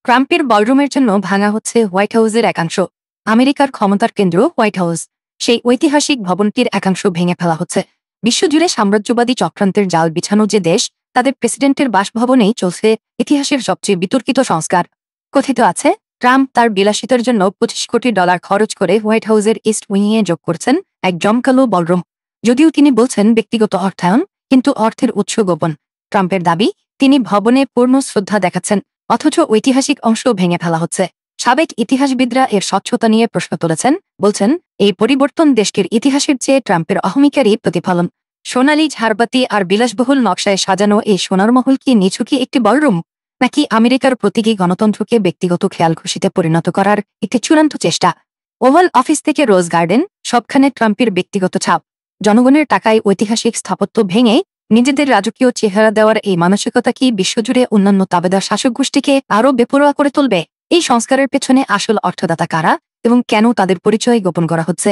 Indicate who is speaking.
Speaker 1: ট্রাম্পের বলরুমের জন্য ভাঙা হচ্ছে হোয়াইট হাউসের একাংশ। আমেরিকার ক্ষমতার কেন্দ্র হোয়াইট হাউস, সেই ঐতিহাসিক ভবনটির একাংশ ভেঙে ফেলা হচ্ছে। বিশ্বজুড়ে সাম্রাজ্যবাদী চক্রান্তের জাল বিছানো যে দেশ, তাদের প্রেসিডেন্টের বাসভবনেই চলছে ইতিহাসের সবচেয়ে বিতর্কিত সংস্কার। কথিত আছে, ট্রাম্প তার বিলাসিতার জন্য $25 কোটি খরচ করে হোয়াইট হাউসের ইস্ট উইংয়ে যোগ করছেন এক জমকালো বলরুম। যদিও তিনি বলছেন ব্যক্তিগত অর্থায়ন, কিন্তু অর্থের উৎস গোপন। ট্রাম্পের দাবি, তিনি ভবনে পূর্ণ শ্রদ্ধা দেখাচ্ছেন, অথচ ঐতিহাসিক অংশ ভেঙে ফেলা হচ্ছে। সাবেক ইতিহাসবিদরা এর স্বচ্ছতা নিয়ে প্রশ্ন তুলেছেন, বলছেন এই পরিবর্তন দেশটির ইতিহাসের চেয়ে ট্রাম্পের অহমিকারই প্রতিফলন। সোনালী ঝাড়বাতি আর বিলাসবহুল নকশায় সাজানো এই সোনার মহল কি নিছকই একটি বলরুম, নাকি আমেরিকার প্রতীকী গণতন্ত্রকে ব্যক্তিগত খেয়াল খুশিতে পরিণত করার একটি চূড়ান্ত চেষ্টা? ওভাল অফিস থেকে রোজ গার্ডেন, সবখানে ট্রাম্পের ব্যক্তিগত ছাপ। জনগণের টাকায় ঐতিহাসিক স্থাপত্য ভেঙে নিজেদের রাজকীয় চেহারা দেওয়ার এই মানসিকতা কি বিশ্বজুড়ে অন্যান্য তাবেদার শাসক গোষ্ঠীকে আরও বেপরোয়া করে তুলবে? এই সংস্কারের পেছনে আসল অর্থদাতা কারা এবং কেন তাদের পরিচয় গোপন করা হচ্ছে?